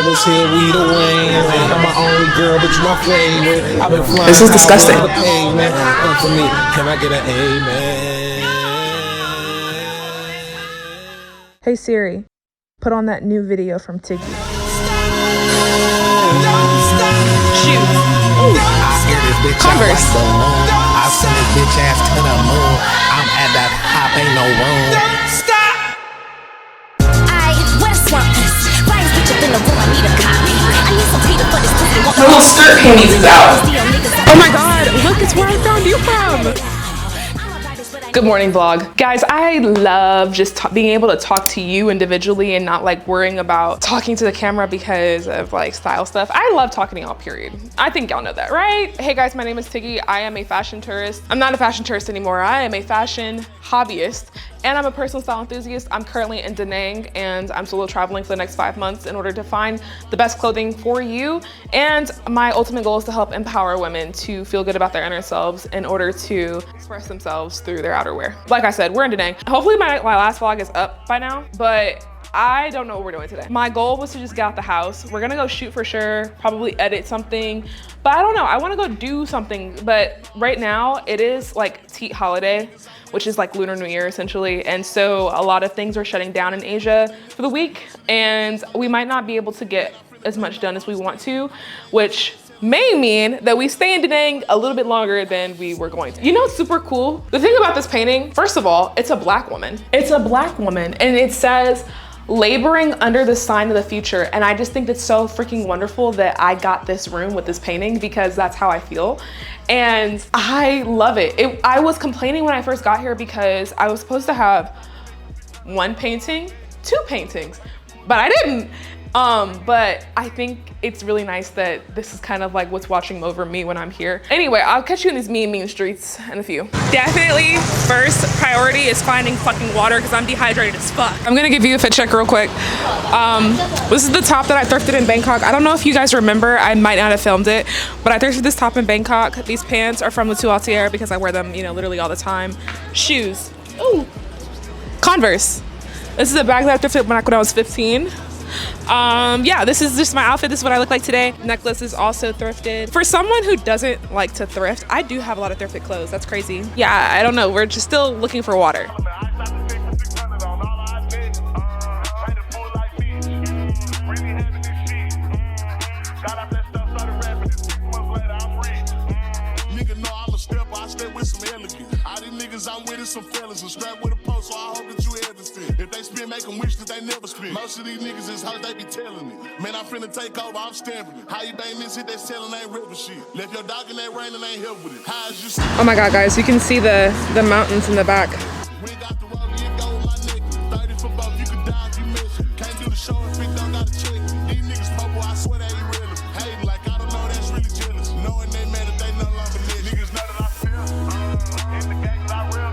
This is disgusting. Hey Siri, put on that new video from Tiggy. Shoes. Converse. I send this bitch ass to the moon. I'm at that hop, ain't no room. My little skirt panties is out. Oh my god, look, it's where I found you from. Good morning vlog. Guys, I love just being able to talk to you individually and not like worrying about talking to the camera because of like style stuff. I love talking to y'all, period. I think y'all know that, right? Hey guys, my name is Tiggy. I am a fashion tourist. I'm not a fashion tourist anymore. I am a fashion hobbyist and I'm a personal style enthusiast. I'm currently in Danang and I'm solo traveling for the next 5 months in order to find the best clothing for you. And my ultimate goal is to help empower women to feel good about their inner selves in order to express themselves through their outerwear. Like I said, we're in Danang. Hopefully my last vlog is up by now, but I don't know what we're doing today. My goal was to just get out the house. We're gonna go shoot for sure, probably edit something, but I don't know. I wanna go do something, but right now it is like Teet holiday, which is like Lunar New Year essentially. And so a lot of things are shutting down in Asia for the week and we might not be able to get as much done as we want to, which may mean that we stay in Danang a little bit longer than we were going to. You know what's super cool? The thing about this painting, first of all, it's a black woman. It's a black woman and it says, laboring under the sign of the future. And I just think it's so freaking wonderful that I got this room with this painting because that's how I feel. And I love it. I was complaining when I first got here because I was supposed to have 1 painting, 2 paintings, but I didn't. But I think it's really nice that this is kind of like what's watching over me when I'm here. Anyway, I'll catch you in these mean streets in a few. Definitely first priority is finding fucking water because I'm dehydrated as fuck. I'm gonna give you a fit check real quick. This is the top that I thrifted in Bangkok. I don't know if you guys remember, I might not have filmed it, but I thrifted this top in Bangkok. These pants are from Le Tourtière because I wear them, you know, literally all the time. Shoes, ooh, Converse. This is a bag that I thrifted when I was 15. Yeah, this is just my outfit. This is what I look like today. Necklace is also thrifted. For someone who doesn't like to thrift, I do have a lot of thrifted clothes. That's crazy. Yeah, I don't know. We're just still looking for water. I'm with some fellas and strapped with a post, so I hope that you ever fit. If they spin, make them wish that they never spin. Most of these niggas is how they be telling me. Man, I'm finna take over, I'm stamping it. How you bang this hit, they selling ain't ripping shit. Left your dog in that rain and ain't help with it. How is you see? Oh my god, guys, you can see the mountains in the back. We got the road, you go with my neck. 30 for both, you can die if you miss it. Can't do the show if it don't got to check. These niggas purple, I swear they ain't real. Hating like I don't know, that's really jealous. Knowing they mad that they no longer live. Niggas know that I feel. In the game that I real.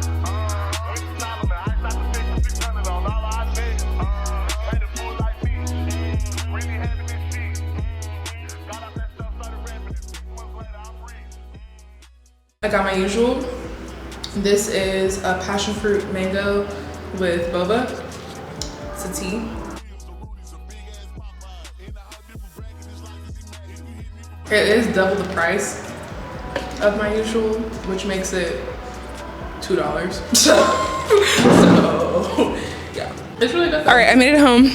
I got my usual. This is a passion fruit mango with boba. It's a tea. It is double the price of my usual, which makes it $2. So yeah. It's really good. All right, I made it home.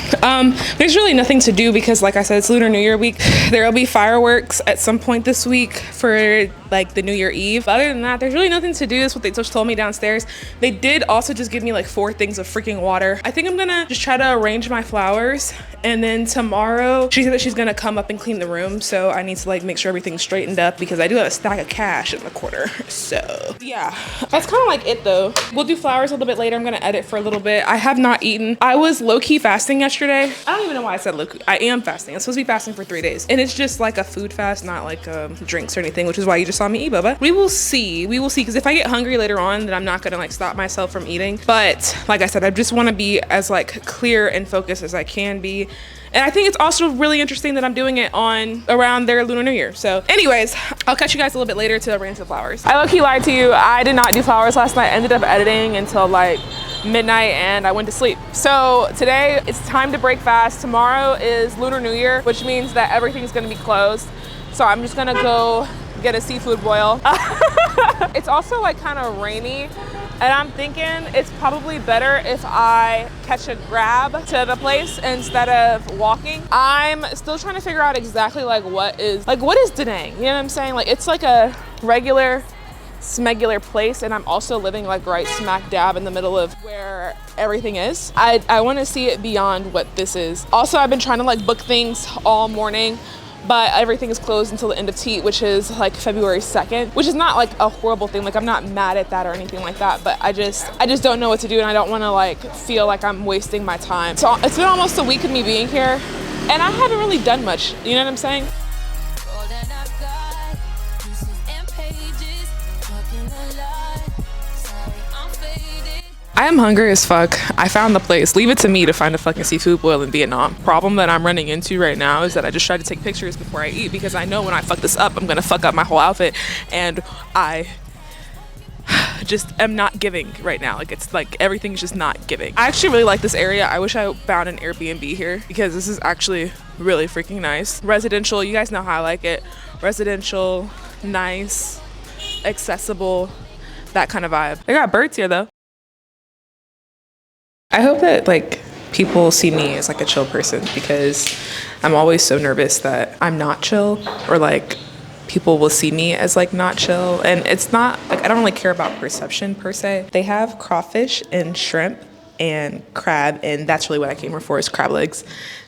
There's really nothing to do because like I said, it's Lunar New Year week. There will be fireworks at some point this week for like the New Year Eve. But other than that, there's really nothing to do. That's what they just told me downstairs. They did also just give me like 4 things of freaking water. I think I'm gonna just try to arrange my flowers. And then tomorrow, she said that she's gonna come up and clean the room. So I need to like make sure everything's straightened up because I do have a stack of cash in the corner. So yeah, that's kind of like it though. We'll do flowers a little bit later. I'm gonna edit for a little bit. I have not eaten. I was low-key fasting yesterday. I don't even know why I said low-key. I am fasting. I'm supposed to be fasting for 3 days. And it's just like a food fast, not like drinks or anything, which is why you just saw me eat boba. We will see, because if I get hungry later on, then I'm not gonna like stop myself from eating. But like I said, I just wanna be as like clear and focused as I can be. And I think it's also really interesting that I'm doing it around their Lunar New Year. So anyways, I'll catch you guys a little bit later to arrange the flowers. I low-key lied to you. I did not do flowers last night. I ended up editing until like midnight and I went to sleep. So today it's time to break fast. Tomorrow is Lunar New Year, which means that everything's gonna be closed. So I'm just gonna go get a seafood boil. It's also like kind of rainy, and I'm thinking it's probably better if I catch a grab to the place instead of walking. I'm still trying to figure out exactly like what is Danang, you know what I'm saying? Like it's like a regular smegular place, and I'm also living like right smack dab in the middle of where everything is. I want to see it beyond what this is. Also, I've been trying to like book things all morning, but everything is closed until the end of Teat, which is like February 2nd, which is not like a horrible thing. Like I'm not mad at that or anything like that, but I just don't know what to do, and I don't want to like feel like I'm wasting my time. So it's been almost a week of me being here, and I haven't really done much, you know what I'm saying? I am hungry as fuck. I found the place. Leave it to me to find a fucking seafood boil in Vietnam. Problem that I'm running into right now is that I just tried to take pictures before I eat, because I know when I fuck this up, I'm gonna fuck up my whole outfit, and I just am not giving right now. Like it's like everything's just not giving. I actually really like this area. I wish I found an Airbnb here, because this is actually really freaking nice. Residential, you guys know how I like it. Residential, nice, accessible, that kind of vibe. They got birds here though. I hope that like people see me as like a chill person, because I'm always so nervous that I'm not chill, or like people will see me as like not chill. And it's not like, I don't really care about perception per se. They have crawfish and shrimp and crab, and that's really what I came here for, is crab legs.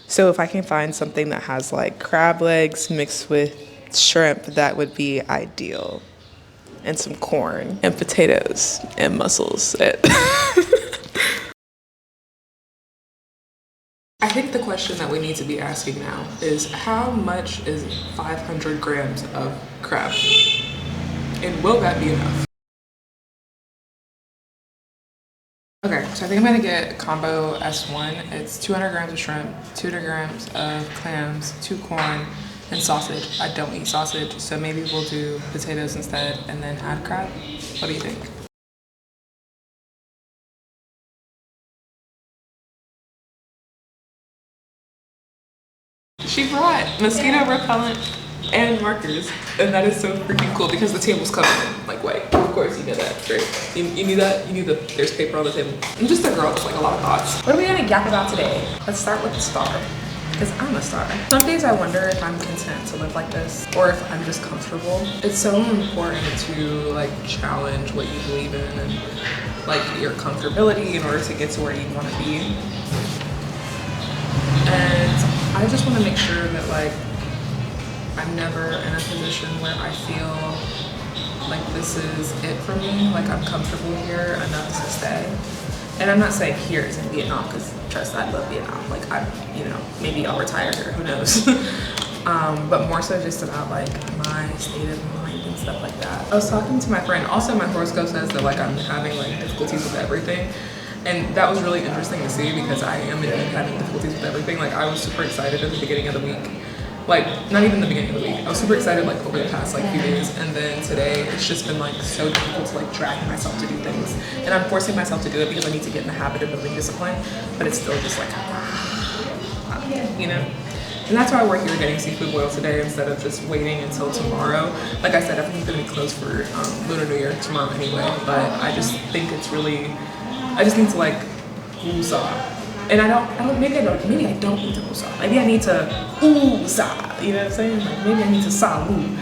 So if I can find something that has like crab legs mixed with shrimp, that would be ideal. And some corn and potatoes and mussels. I think the question that we need to be asking now is, how much is 500 grams of crab? And will that be enough? Okay, so I think I'm gonna get combo S1. It's 200 grams of shrimp, 200 grams of clams, 2 corn, and sausage. I don't eat sausage, so maybe we'll do potatoes instead and then add crab. What do you think? She brought mosquito repellent and markers, and that is so freaking cool, because the table's covered in like white. Of course, you know that, right? You knew that? You knew that there's paper on the table. I'm just a girl with like a lot of thoughts. What are we gonna yap about today? Let's start with the star, because I'm a star. Some days I wonder if I'm content to live like this, or if I'm just comfortable. It's so important to like challenge what you believe in and like your comfortability in order to get to where you want to be. And I just want to make sure that like I'm never in a position where I feel like this is it for me, like I'm comfortable here enough to stay. And I'm not saying here is in Vietnam, because trust, I love Vietnam. Like I, you know, maybe I'll retire here, who knows? But more so just about like my state of mind and stuff like that. I was talking to my friend, also my horoscope says that like I'm having like difficulties with everything. And that was really interesting to see, because I am indeed having difficulties with everything. Like I was super excited at the beginning of the week. Like not even the beginning of the week. I was super excited like over the past like few days, and then today it's just been like so difficult to like drag myself to do things. And I'm forcing myself to do it because I need to get in the habit of building discipline, but it's still just like, you know? And that's why we're here getting seafood boil today instead of just waiting until tomorrow. Like I said, everything's gonna be closed for Lunar New Year tomorrow anyway, but I just think it's really, I just need to like woosah. And maybe I don't need to woosah. Maybe I need to woosah, you know what I'm saying? Like maybe I need to sa-woo.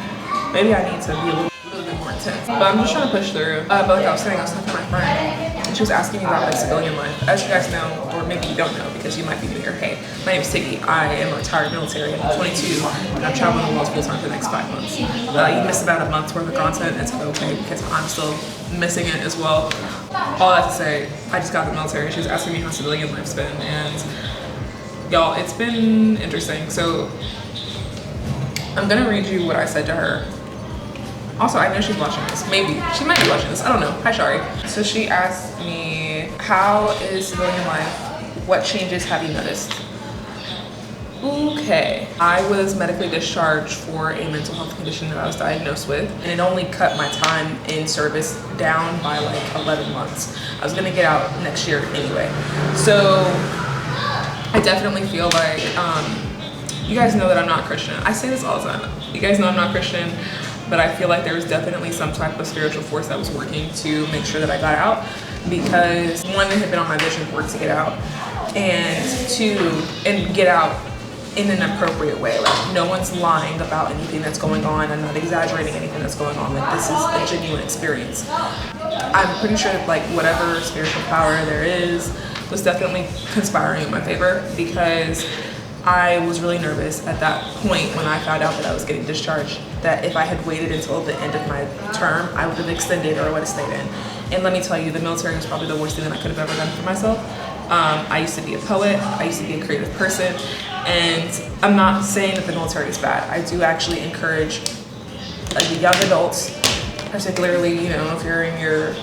Maybe I need to be a little bit more intense. But I'm just trying to push through. But like I was saying, I was talking to my friend, and she was asking me about my civilian life. As you guys know, or maybe you don't know because you might be new here, hey, my name is Tiggy. I am a retired military. I'm 22, and I'm traveling the world full time for the next 5 months. You missed about a month's worth of content. It's okay because I'm still missing it as well. All that to say, I just got the military. She was asking me how civilian life's been, and y'all, it's been interesting. So I'm gonna read you what I said to her. Also, I know she's watching this. Maybe. She might be watching this. I don't know. Hi, Shari. So she asked me, how is civilian life? What changes have you noticed? Okay, I was medically discharged for a mental health condition that I was diagnosed with, and it only cut my time in service down by like 11 months. I was gonna get out next year anyway. So I definitely feel like, you guys know that I'm not Christian. I say this all the time. You guys know I'm not Christian, but I feel like there was definitely some type of spiritual force that was working to make sure that I got out, because one, it had been on my vision board to get out, and two, and get out in an appropriate way. Like, no one's lying about anything that's going on. I'm not exaggerating anything that's going on. Like, this is a genuine experience. I'm pretty sure that, like, whatever spiritual power there is was definitely conspiring in my favor, because I was really nervous at that point when I found out that I was getting discharged, that if I had waited until the end of my term, I would have extended or I would have stayed in. And let me tell you, the military was probably the worst thing that I could have ever done for myself. I used to be a poet, I used to be a creative person, and I'm not saying that the military is bad. I do actually encourage the young adults, particularly, you know, if you're in your,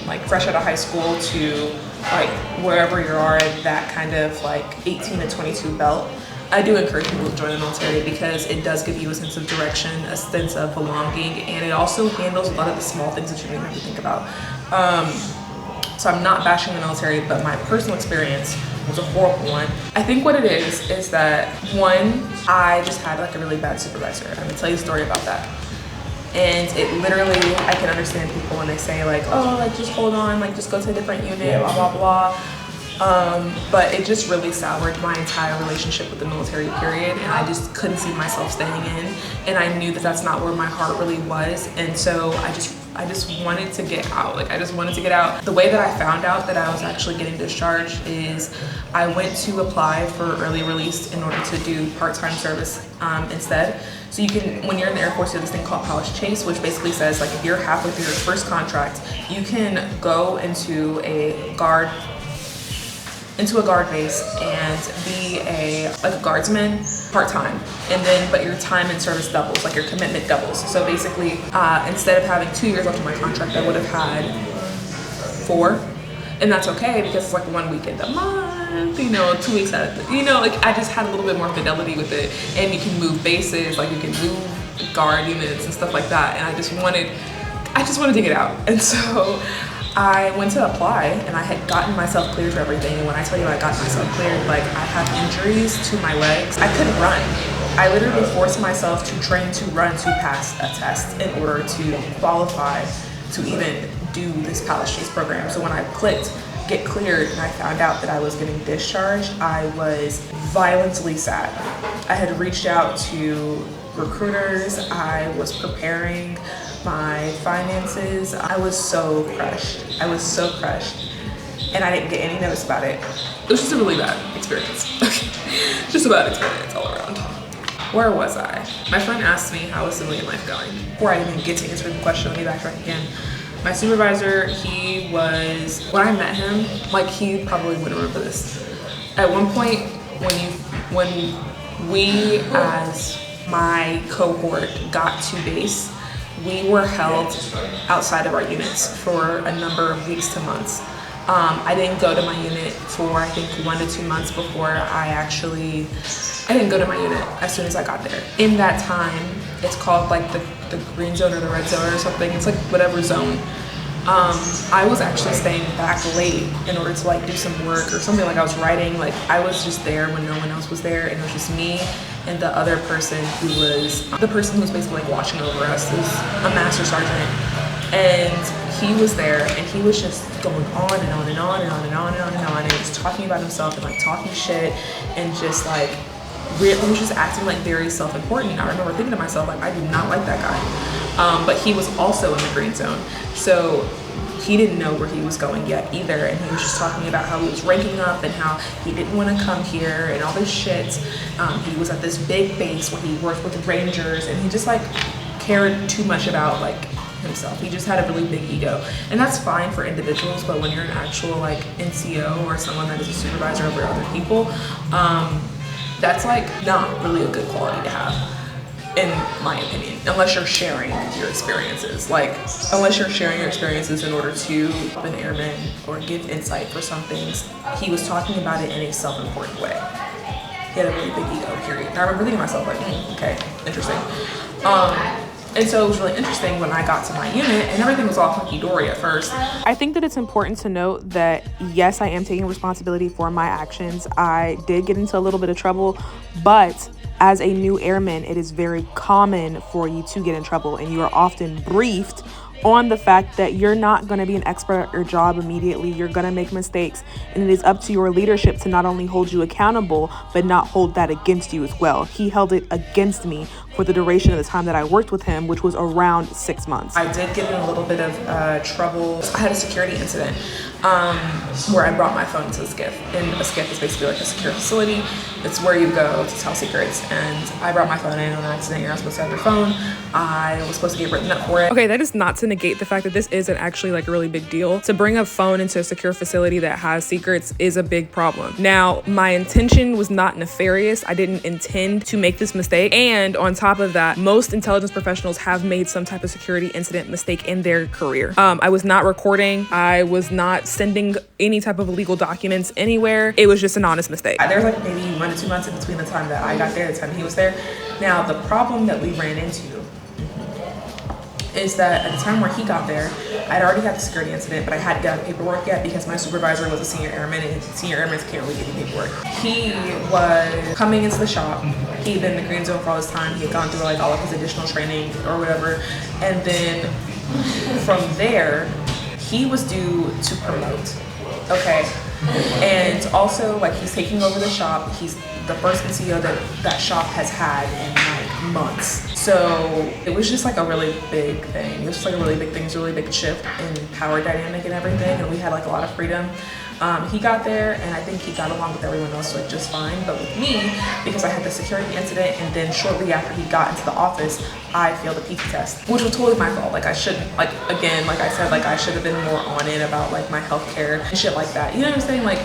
like, fresh out of high school to like wherever you are at that kind of like 18 to 22 belt, I do encourage people to join the military, because it does give you a sense of direction, a sense of belonging, and it also handles a lot of the small things that you don't have to think about. So I'm not bashing the military, but my personal experience was a horrible one. I think what it is that, one, I just had like a really bad supervisor. I'm gonna tell you a story about that. And it literally, I can understand people when they say like, oh, like just hold on, like just go to a different unit, blah, blah, blah. But it just really soured my entire relationship with the military, period. And I just couldn't see myself staying in. And I knew that that's not where my heart really was. And so I just wanted to get out. Like, I just wanted to get out. The way that I found out that I was actually getting discharged is I went to apply for early release in order to do part-time service instead. So you can, when you're in the Air Force, you have this thing called College Chase, which basically says like if you're halfway through your first contract, you can go into a guard base and be a guardsman part-time, and then but your time in service doubles, like your commitment doubles. So basically, instead of having 2 years left of my contract, I would have had 4, and that's okay because it's like 1 weekend a month, you know, 2 weeks out of, you know, like I just had a little bit more fidelity with it, and you can move bases, like you can move guard units and stuff like that, and I just wanted to get out, and so I went to apply, and I had gotten myself cleared for everything. And when I tell you I got myself cleared, like I have injuries to my legs. I couldn't run. I literally forced myself to train to run to pass a test in order to qualify to even do this College Chase program. So when I clicked get cleared and I found out that I was getting discharged, I was violently sad. I had reached out to recruiters. I was preparing my finances. I was so crushed. And I didn't get any notice about it. It was just a really bad experience. Just a bad experience all around. Where was I? My friend asked me how was civilian life going. Before I even get to answer the question, let me backtrack again. My supervisor, he was, when I met him, like he probably would remember this. At one point, when we as my cohort got to base, we were held outside of our units for a number of weeks to months. I didn't go to my unit for I think 1 to 2 months before I didn't go to my unit as soon as I got there. In that time, it's called like the green zone or the red zone or something. It's like whatever zone. I was actually staying back late in order to like do some work or something, like I was writing. Like I was just there when no one else was there, and it was just me and the other person who was basically like watching over us, who's a master sergeant. And he was there, and he was just going on and on and on and on and on and on and on, and just talking about himself and like talking shit and just like he was just acting like very self-important. I remember thinking to myself, like, I do not like that guy. But he was also in the green zone, so he didn't know where he was going yet either, and he was just talking about how he was ranking up and how he didn't want to come here and all this shit. He was at this big base where he worked with rangers, and he just like cared too much about like himself. He just had a really big ego, and that's fine for individuals, but when you're an actual like NCO or someone that is a supervisor over other people, that's like not really a good quality to have, in my opinion, unless you're sharing your experiences. Like, unless you're sharing your experiences in order to help an airman or give insight for some things. He was talking about it in a self-important way. He had a really big ego, period. And I remember thinking to myself, like, okay, interesting. And so it was really interesting when I got to my unit and everything was all hunky-dory at first. I think that it's important to note that, yes, I am taking responsibility for my actions. I did get into a little bit of trouble, but as a new airman, it is very common for you to get in trouble, and you are often briefed on the fact that you're not going to be an expert at your job immediately. You're going to make mistakes, and it is up to your leadership to not only hold you accountable, but not hold that against you as well. He held it against me for the duration of the time that I worked with him, which was around 6 months. I did get in a little bit of trouble. I had a security incident where I brought my phone to a SCIF, and a SCIF is basically like a secure facility. It's where you go to tell secrets, and I brought my phone in on accident. You're not supposed to have your phone. I was supposed to get written up for it. Okay, that is not to negate the fact that this isn't actually like a really big deal. To bring a phone into a secure facility that has secrets is a big problem. Now, my intention was not nefarious. I didn't intend to make this mistake, and on top of that, most intelligence professionals have made some type of security incident mistake in their career. I was not recording. I was not sending any type of illegal documents anywhere. It was just an honest mistake. There's like maybe 1 to 2 months in between the time that I got there and the time he was there. Now, the problem that we ran into is that at the time where he got there, I'd already had the security incident, but I hadn't gotten paperwork yet because my supervisor was a senior airman, and senior airmen can't really give you paperwork. He was coming into the shop. He'd been in the green zone for all this time. He had gone through like all of his additional training or whatever. And then from there, he was due to promote. Okay. And also, like, he's taking over the shop. He's the first CEO that shop has had in like months. So it was just like a really big thing. It was just like a really big thing. It was a really big shift in power dynamic and everything. And we had like a lot of freedom. He got there, and I think he got along with everyone else like just fine. But with me, because I had the security incident, and then shortly after he got into the office, I failed a PT test, which was totally my fault. Like I shouldn't, like again, like I said, like I should have been more on it about like my healthcare and shit like that. You know what I'm saying? Like,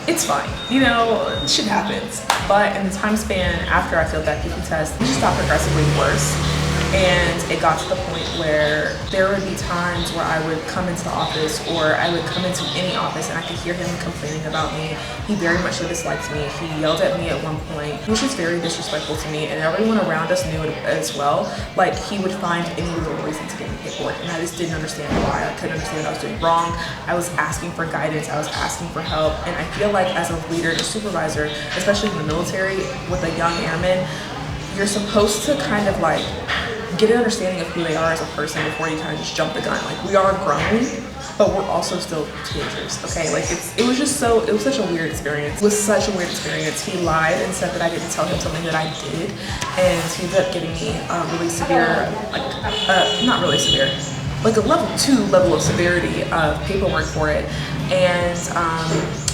it's fine, you know, shit happens. But in the time span after I failed that PT test, it just got progressively worse. And it got to the point where there would be times where I would come into the office, or I would come into any office, and I could hear him complaining about me. He very much disliked me. He yelled at me at one point. He was just very disrespectful to me, and everyone around us knew it as well. Like, he would find any little reason to get me paperwork, and I just didn't understand why. I couldn't understand what I was doing wrong. I was asking for guidance. I was asking for help. And I feel like as a leader and a supervisor, especially in the military with a young airman, you're supposed to kind of like get an understanding of who they are as a person before you kind of just jump the gun. Like, we are grown, but we're also still teenagers, okay? Like, it was such a weird experience. It was such a weird experience. He lied and said that I didn't tell him something that I did, and he ended up getting me really severe, like, not really severe, like a level 2 level of severity of paperwork for it. And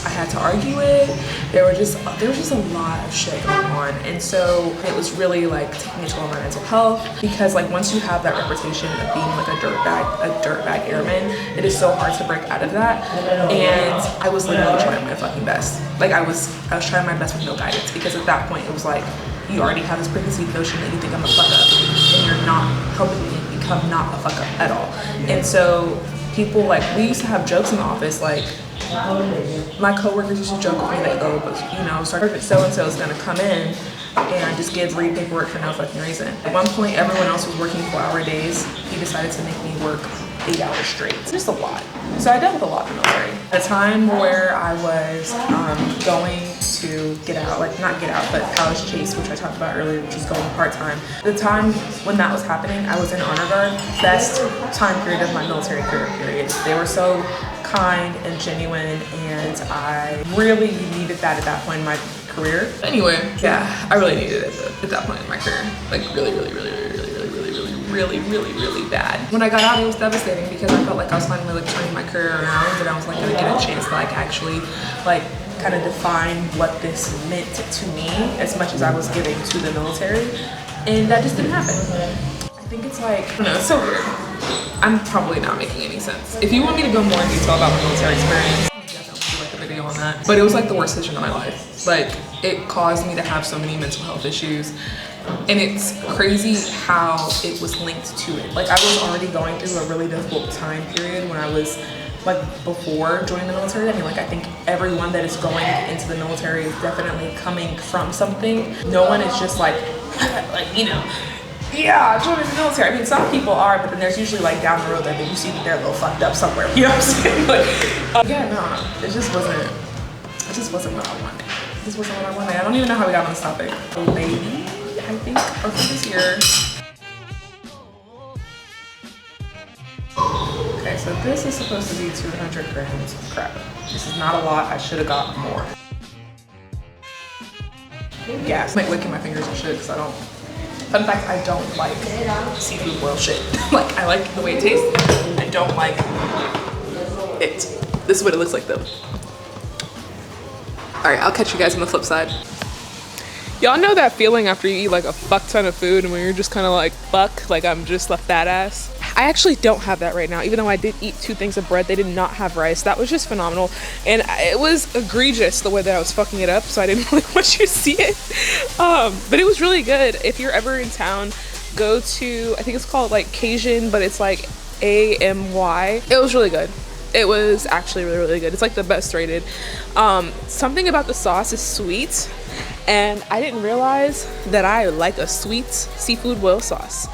I had to argue it. There was just a lot of shit going on, and so it was really like taking a toll on my mental health, because like once you have that reputation of being like a dirtbag airman, it is so hard to break out of that. And I was literally trying my fucking best. Like I was trying my best with no guidance, because at that point it was like, you already have this preconceived notion that you think I'm a fuck up, and you're not helping me become not a fuck up at all. And so people, like, we used to have jokes in the office, like my coworkers used to joke with me like, oh, but you know, so-and-so is gonna come in and just read paperwork for no fucking reason. At one point, everyone else was working 4-hour days. He decided to make me work 8 hours straight. It's just a lot. So I dealt with a lot in the military. At a time where I was going to get out, like not get out, but college chase, which I talked about earlier, which was going part-time. The time when that was happening, I was in honor guard. Best time period of my military career period. They were so kind and genuine, and I really needed that at that point in my career. Anyway, yeah, I really needed it at that point in my career. Like really bad. When I got out, it was devastating, because I felt like I was finally like turning my career around, and I was like gonna get a chance to like actually like kind of define what this meant to me as much as I was giving to the military, and that just didn't happen. I think it's like, I don't know, it's so weird. I'm probably not making any sense. If you want me to go more in detail about my military experience, I'll definitely do like a video on that. But it was like the worst decision of my life. Like, it caused me to have so many mental health issues. And it's crazy how it was linked to it. Like, I was already going through a really difficult time period when I was like before joining the military. I mean, like I think everyone that is going into the military is definitely coming from something. No one is just like you know, yeah, joining the military. I mean, some people are, but then there's usually like down the road that you see that they're a little fucked up somewhere. You know what I'm saying? Like, yeah, no, it just wasn't what I wanted. This wasn't what I wanted. I don't even know how we got on this topic. Lady, I think, or for this year. Okay, so this is supposed to be 200 grams of crab. This is not a lot. I should have got more. Gas. I'm like licking my fingers and shit because I don't. Fun fact, I don't like seafood boil shit. Like, I like the way it tastes. I don't like it. This is what it looks like though. All right, I'll catch you guys on the flip side. Y'all know that feeling after you eat like a fuck ton of food and when you're just kind of like, fuck, like I'm just a fat ass? I actually don't have that right now. Even though I did eat 2 things of bread, they did not have rice. That was just phenomenal. And it was egregious the way that I was fucking it up, so I didn't really want you to see it. But it was really good. If you're ever in town, go to, I think it's called like Cajun, but it's like AMY. It was really good. It was actually really, really good. It's like the best rated. Something about the sauce is sweet, and I didn't realize that I like a sweet seafood boil sauce.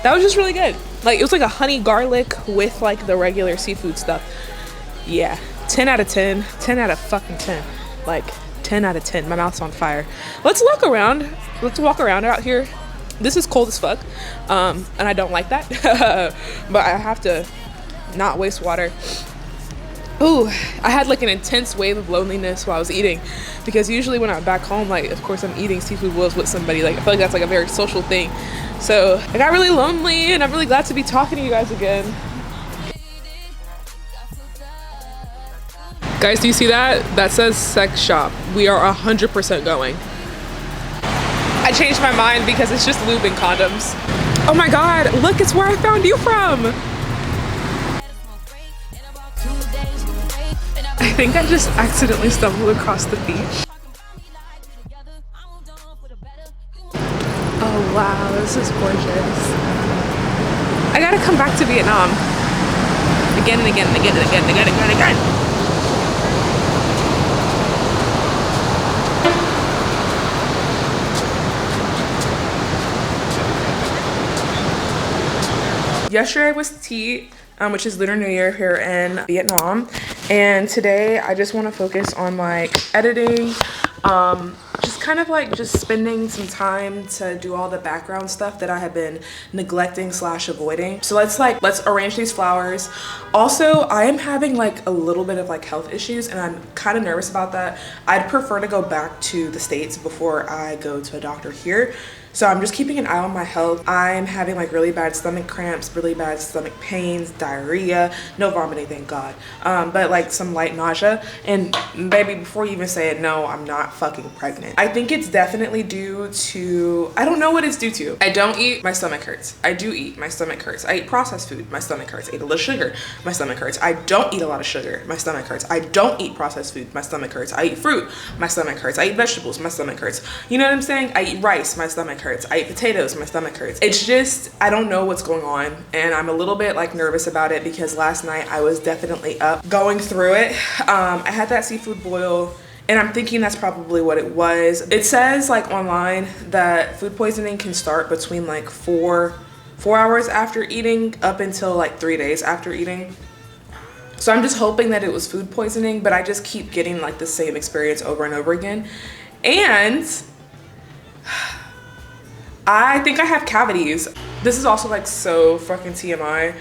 That was just really good. Like, it was like a honey garlic with like the regular seafood stuff. Yeah, 10 out of 10, 10 out of fucking 10. Like 10 out of 10, my mouth's on fire. Let's walk around out here. This is cold as fuck, and I don't like that, but I have to not waste water. Ooh, I had like an intense wave of loneliness while I was eating, because usually when I'm back home, like of course I'm eating seafood boils with somebody. Like I feel like that's like a very social thing. So I got really lonely, and I'm really glad to be talking to you guys again. Guys, do you see that? That says sex shop. We are 100% going. I changed my mind because it's just lube and condoms. Oh my God, look, it's where I found you from. I think I just accidentally stumbled across the beach. Oh wow, this is gorgeous. I gotta come back to Vietnam. Again and again and again and again and again and again and again. Yesterday was Tet, which is Lunar New Year here in Vietnam, and today I just want to focus on like editing, just kind of like just spending some time to do all the background stuff that I have been neglecting / avoiding. So let's arrange these flowers. Also, I am having like a little bit of like health issues, and I'm kind of nervous about that. I'd prefer to go back to the States before I go to a doctor here. So I'm just keeping an eye on my health. I'm having like really bad stomach cramps, really bad stomach pains, diarrhea, no vomiting, thank God. But like some light nausea. And baby, before you even say it, no, I'm not fucking pregnant. I think it's definitely due to, I don't know what it's due to. I don't eat, my stomach hurts. I do eat, my stomach hurts. I eat processed food, my stomach hurts. I eat a little sugar, my stomach hurts. I don't eat a lot of sugar, my stomach hurts. I don't eat processed food, my stomach hurts. I eat fruit, my stomach hurts. I eat vegetables, my stomach hurts. You know what I'm saying? I eat rice, my stomach hurts. I eat potatoes, my stomach hurts. It's just, I don't know what's going on, and I'm a little bit like nervous about it because last night I was definitely up going through it. I had that seafood boil, and I'm thinking that's probably what it was. It says like online that food poisoning can start between like 4 hours after eating up until like 3 days after eating. So I'm just hoping that it was food poisoning, but I just keep getting like the same experience over and over again. And I think I have cavities. This is also like so fucking TMI,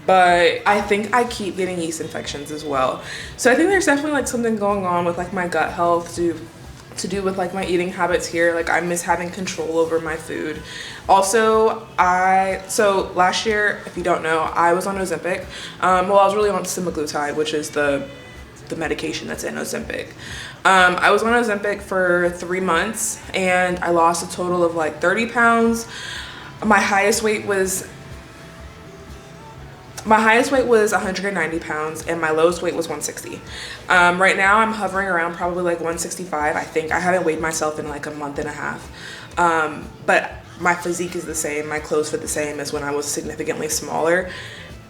but I think I keep getting yeast infections as well. So I think there's definitely like something going on with like my gut health to do with like my eating habits here. Like I miss having control over my food. Also, so last year, if you don't know, I was on Ozempic. Well, I was really on semaglutide, which is the medication that's in Ozempic. I was on Ozempic for 3 months, and I lost a total of like 30 pounds. My highest weight was 190 pounds, and my lowest weight was 160. Right now I'm hovering around probably like 165. I think I haven't weighed myself in like a month and a half. But my physique is the same. My clothes fit the same as when I was significantly smaller.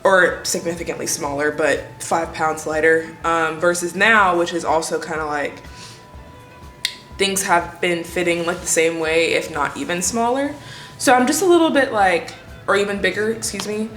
or significantly smaller, but 5 pounds lighter, versus now, which is also kind of like things have been fitting like the same way, if not even smaller. So I'm just a little bit like, or even bigger, excuse me.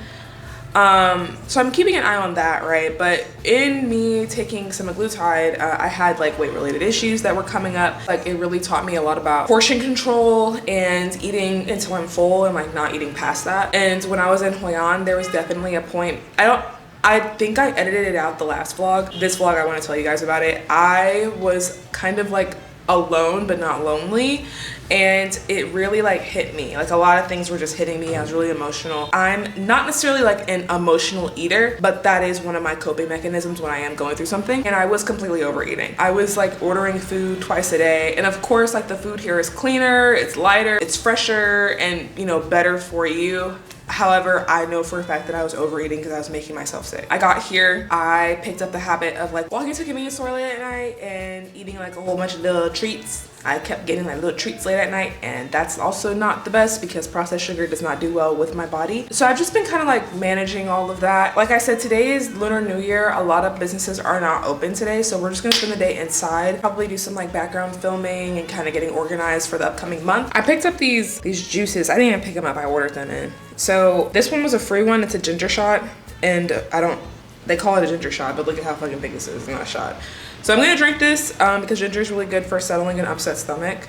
So I'm keeping an eye on that, right? But in me taking semaglutide, I had like weight related issues that were coming up. Like it really taught me a lot about portion control and eating until I'm full and like not eating past that. And when I was in Hoi An, there was definitely a point, I think I edited it out the last vlog. This vlog, I want to tell you guys about it. I was kind of like alone but not lonely, and it really like hit me. Like a lot of things were just hitting me. I was really emotional. I'm not necessarily like an emotional eater, but that is one of my coping mechanisms when I am going through something. And I was completely overeating. I was like ordering food twice a day, and of course like the food here is cleaner, it's lighter, it's fresher, and you know, better for you. However, I know for a fact that I was overeating because I was making myself sick. I got here, I picked up the habit of like walking to the convenience store late at night and eating like a whole bunch of little treats. I kept getting like little treats late at night, and that's also not the best because processed sugar does not do well with my body. So I've just been kind of like managing all of that. Like I said, today is Lunar New Year. A lot of businesses are not open today, so we're just gonna spend the day inside, probably do some like background filming and kind of getting organized for the upcoming month. I picked up these juices. I didn't even pick them up, I ordered them in. So this one was a free one. It's a ginger shot, and they call it a ginger shot, but look at how fucking big this is. It's not a shot. So I'm gonna drink this because ginger is really good for settling an upset stomach.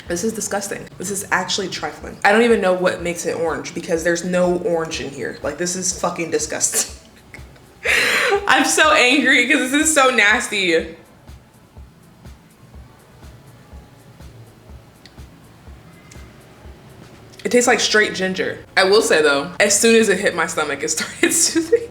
This is disgusting. This is actually trifling. I don't even know what makes it orange because there's no orange in here. Like this is fucking disgusting. I'm so angry because this is so nasty. It tastes like straight ginger. I will say though, as soon as it hit my stomach, it started soothing.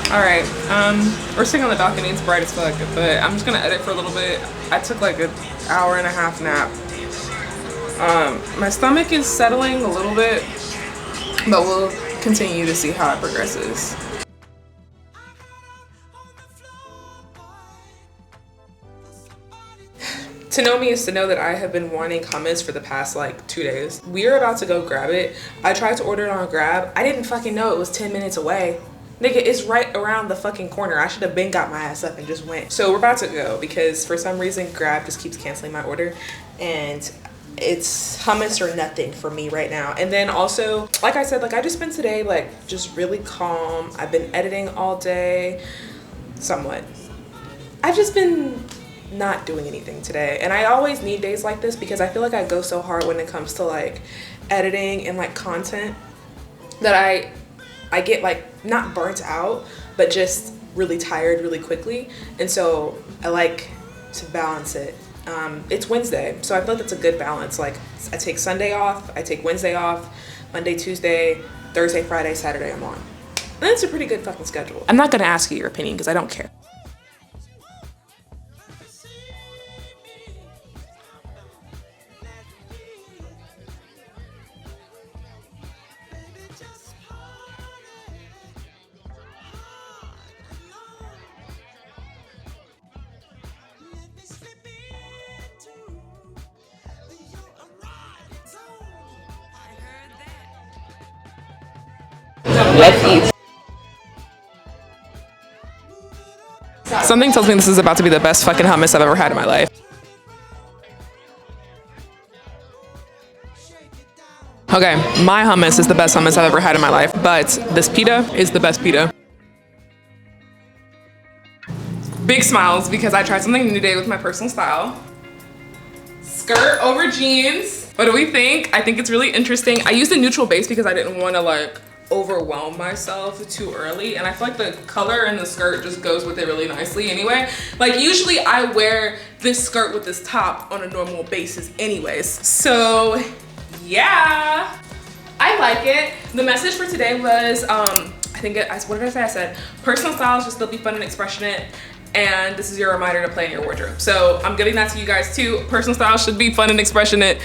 All right, we're sitting on the balcony. It's bright as fuck, but I'm just gonna edit for a little bit. I took like an hour-and-a-half nap. My stomach is settling a little bit, but we'll continue to see how it progresses. To know me is to know that I have been wanting hummus for the past like 2 days. We're about to go grab it. I tried to order it on Grab. I didn't fucking know it was 10 minutes away. Nigga, it's right around the fucking corner. I should have been got my ass up and just went. So we're about to go because for some reason Grab just keeps canceling my order, and it's hummus or nothing for me right now. And then also, like I said, like I just spent today like just really calm. I've been editing all day, somewhat. I've just been not doing anything today, and I always need days like this because I feel like I go so hard when it comes to like editing and like content that I get like not burnt out, but just really tired really quickly. And so I like to balance it. It's Wednesday, so I feel like that's a good balance. Like I take Sunday off, I take Wednesday off, Monday, Tuesday, Thursday, Friday, Saturday I'm on. And that's a pretty good fucking schedule. I'm not gonna ask you your opinion because I don't care. Let's eat. Something tells me this is about to be the best fucking hummus I've ever had in my life. Okay, my hummus is the best hummus I've ever had in my life, but this pita is the best pita. Big smiles because I tried something new today with my personal style. Skirt over jeans. What do we think? I think it's really interesting. I used a neutral base because I didn't want to like overwhelm myself too early, and I feel like the color and the skirt just goes with it really nicely anyway. Like usually I wear this skirt with this top on a normal basis anyways, so yeah, I like it. The message for today was what did I say? I said personal styles should still be fun and expressionate, and this is your reminder to play in your wardrobe. So I'm giving that to you guys too. Personal style should be fun and expressionate,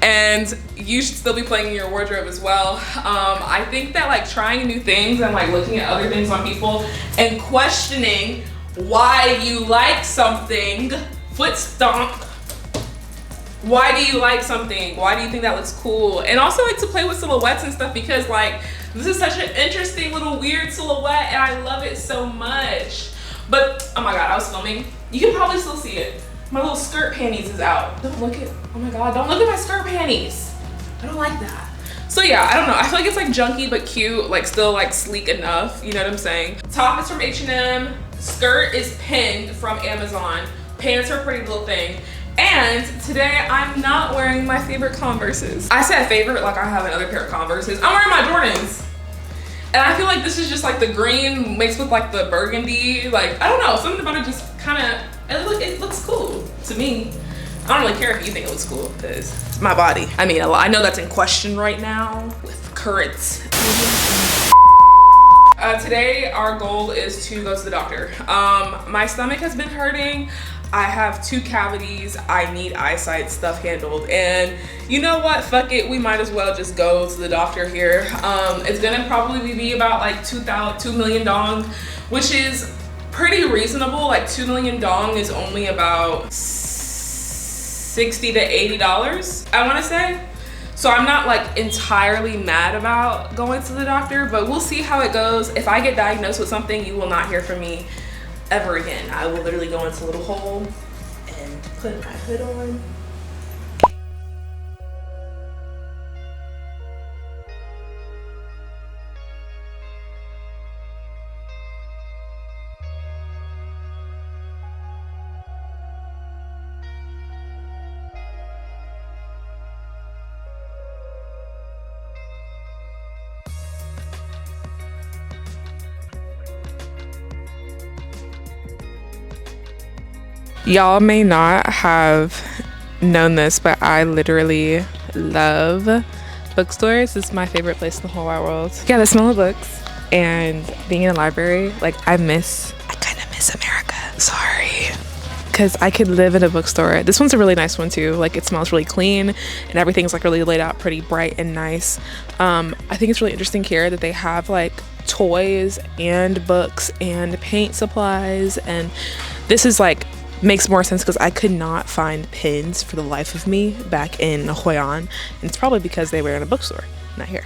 and you should still be playing in your wardrobe as well. I think that like trying new things and like looking at other things on people and questioning why you like something, foot stomp, why do you like something? Why do you think that looks cool? And also like to play with silhouettes and stuff, because like this is such an interesting little weird silhouette and I love it so much. But oh my God, I was filming. You can probably still see it. My little skirt panties is out. Don't look at, oh my God, don't look at my skirt panties. I don't like that. So yeah, I don't know. I feel like it's like junky but cute, like still like sleek enough. You know what I'm saying? Top is from H&M. Skirt is pinned from Amazon. Pants are Pretty Little Thing. And today I'm not wearing my favorite Converses. I said favorite like I have another pair of Converses. I'm wearing my Jordans. And I feel like this is just like the green mixed with like the burgundy. Like, I don't know, something about it just kind of, it looks cool to me. I don't really care if you think it looks cool, because it's my body. I mean, I know that's in question right now with current. Today our goal is to go to the doctor. My stomach has been hurting. I have 2 cavities. I need eyesight stuff handled, and you know what, fuck it, we might as well just go to the doctor here. It's gonna probably be about like 2 million dong, which is pretty reasonable. Like 2 million dong is only about $60 to $80, I want to say. So I'm not like entirely mad about going to the doctor, but we'll see how it goes. If I get diagnosed with something, you will not hear from me ever again. I will literally go into a little hole and put my hood on. Y'all may not have known this, but I literally love bookstores. This is my favorite place in the whole wide world. Yeah, the smell of books and being in a library, like I kind of miss America. Sorry. Because I could live in a bookstore. This one's a really nice one too. Like it smells really clean and everything's like really laid out pretty bright and nice. I think it's really interesting here that they have like toys and books and paint supplies, and this is like makes more sense because I could not find pins for the life of me back in Hoi An, and it's probably because they were in a bookstore, not here.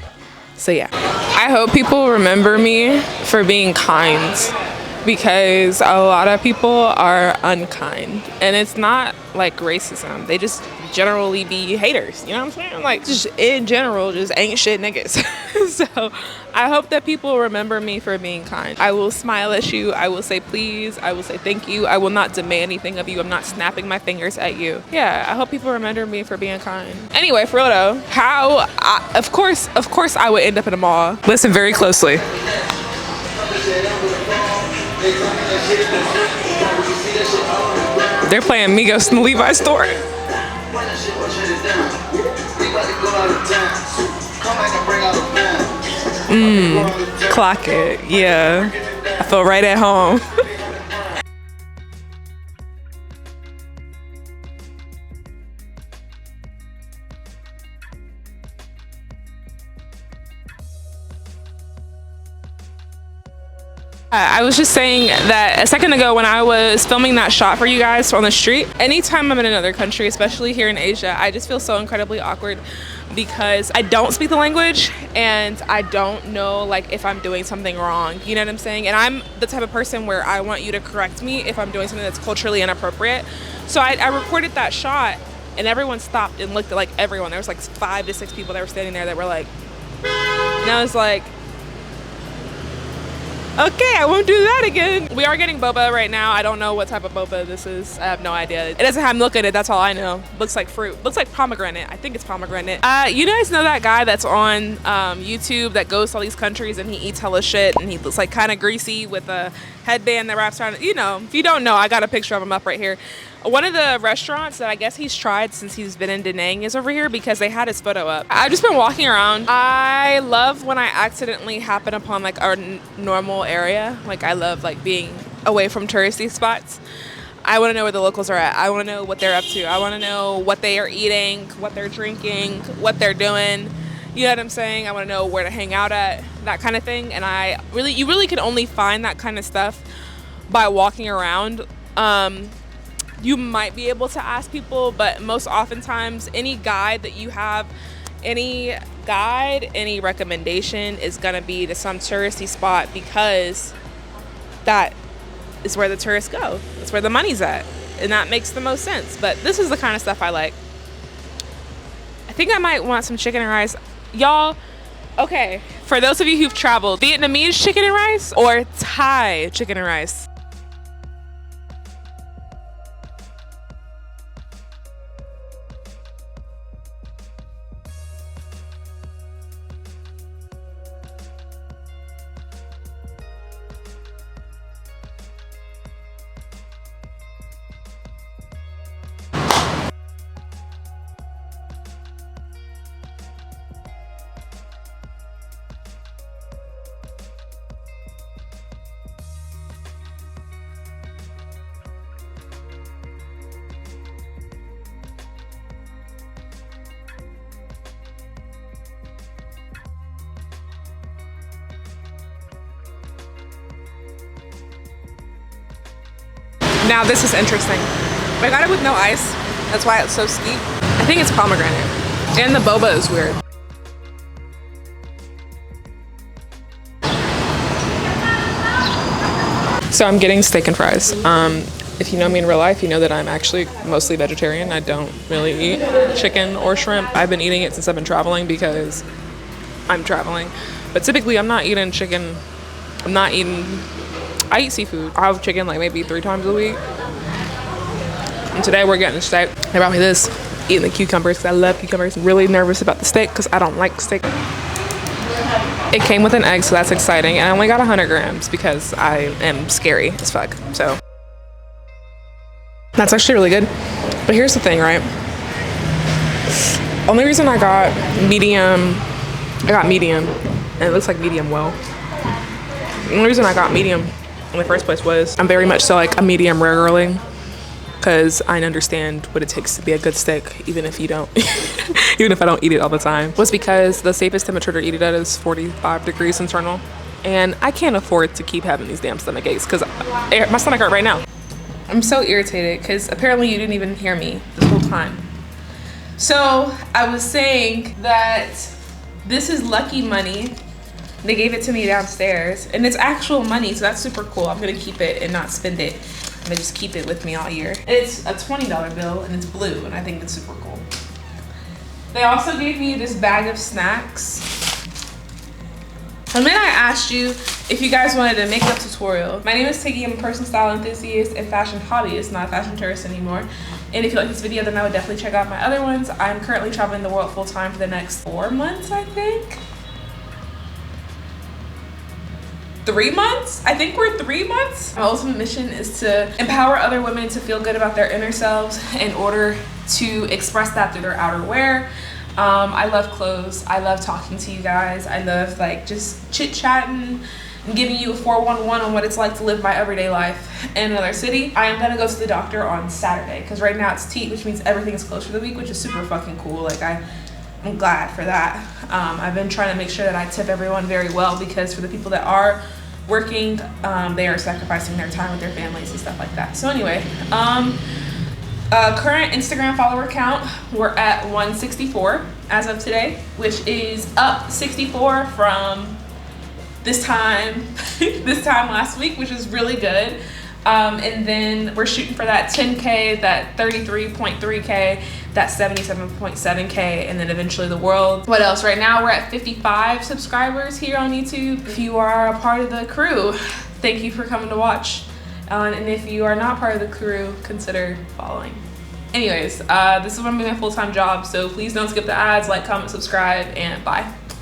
So yeah, I hope people remember me for being kind, because a lot of people are unkind, and it's not like racism, they just generally be haters, you know what I'm saying? Like just in general, just ain't shit niggas. So I hope that people remember me for being kind. I will smile at you, I will say please, I will say thank you, I will not demand anything of you, I'm not snapping my fingers at you. Yeah, I hope people remember me for being kind. Anyway, for real though, of course I would end up in a mall. Listen very closely. They're playing Migos in the Levi's store. Clock it. Yeah, I feel right at home. I was just saying that a second ago when I was filming that shot for you guys on the street. Anytime I'm in another country, especially here in Asia, I just feel so incredibly awkward because I don't speak the language and I don't know like if I'm doing something wrong, you know what I'm saying? And I'm the type of person where I want you to correct me if I'm doing something that's culturally inappropriate. So I recorded that shot and everyone stopped and looked at like everyone. There was like 5 to 6 people that were standing there that were like, and I was like, Okay, I won't do that again. We are getting boba right now. I don't know what type of boba this is. I have no idea. It doesn't have milk in it, that's all I know. Looks like fruit. Looks like pomegranate. I think it's pomegranate. You guys know that guy that's on YouTube that goes to all these countries and he eats hella shit and he looks like kind of greasy with a headband that wraps around. You know, if you don't know, I got a picture of him up right here. One of the restaurants that I guess he's tried since he's been in Danang is over here because they had his photo up. I've just been walking around. I love when I accidentally happen upon like our normal area. Like I love like being away from touristy spots. I want to know where the locals are at. I want to know what they're up to. I want to know what they are eating, what they're drinking, what they're doing. You know what I'm saying? I want to know where to hang out at, that kind of thing. And you really can only find that kind of stuff by walking around. You might be able to ask people, but most oftentimes any guide that you have, any recommendation is gonna be to some touristy spot because that is where the tourists go. That's where the money's at. And that makes the most sense. But this is the kind of stuff I like. I think I might want some chicken and rice. Y'all, okay, for those of you who've traveled, Vietnamese chicken and rice or Thai chicken and rice? Now this is interesting. I got it with no ice. That's why it's so steep. I think it's pomegranate. And the boba is weird. So I'm getting steak and fries. If you know me in real life, you know that I'm actually mostly vegetarian. I don't really eat chicken or shrimp. I've been eating it since I've been traveling because I'm traveling. But typically I'm not eating chicken. I eat seafood. I have chicken like maybe 3 times a week. And today we're getting steak. They brought me this, eating the cucumbers because I love cucumbers. I'm really nervous about the steak because I don't like steak. It came with an egg, so that's exciting. And I only got 100 grams because I am scary as fuck. So that's actually really good. But here's the thing, right? Only reason I got medium, and it looks like medium well. The only reason I got medium in the first place was I'm very much so like a medium rare girling because I understand what it takes to be a good steak, even if you don't, even if I don't eat it all the time. Was because the safest temperature to eat it at is 45 degrees internal, and I can't afford to keep having these damn stomach aches because my stomach hurt right now. I'm so irritated because apparently you didn't even hear me this whole time. So I was saying that this is lucky money. They gave it to me downstairs and it's actual money, so that's super cool. I'm gonna keep it and not spend it. I'm gonna just keep it with me all year. And it's a $20 bill and it's blue and I think it's super cool. They also gave me this bag of snacks. And then I asked you if you guys wanted a makeup tutorial. My name is Tiggy, I'm a personal style enthusiast and fashion hobbyist, not a fashion tourist anymore. And if you like this video, then I would definitely check out my other ones. I'm currently traveling the world full time for the next 4 months, I think. 3 months? I think we're 3 months. My ultimate mission is to empower other women to feel good about their inner selves in order to express that through their outerwear. I love clothes. I love talking to you guys. I love like just chit-chatting and giving you a 411 on what it's like to live my everyday life in another city. I am gonna go to the doctor on Saturday because right now it's TEAT, which means everything is closed for the week, which is super fucking cool. Like I'm glad for that. I've been trying to make sure that I tip everyone very well because for the people that are working, they are sacrificing their time with their families and stuff like that. So anyway, current Instagram follower count, we're at 164 as of today, which is up 64 from this time last week, which is really good. And then we're shooting for that 10K, that 33.3K that 77.7K, and then eventually the world. What else? Right now we're at 55 subscribers here on YouTube. If you are a part of the crew, thank you for coming to watch. And if you are not part of the crew, consider following. Anyways, this is gonna be my full-time job, so please don't skip the ads, like, comment, subscribe, and bye.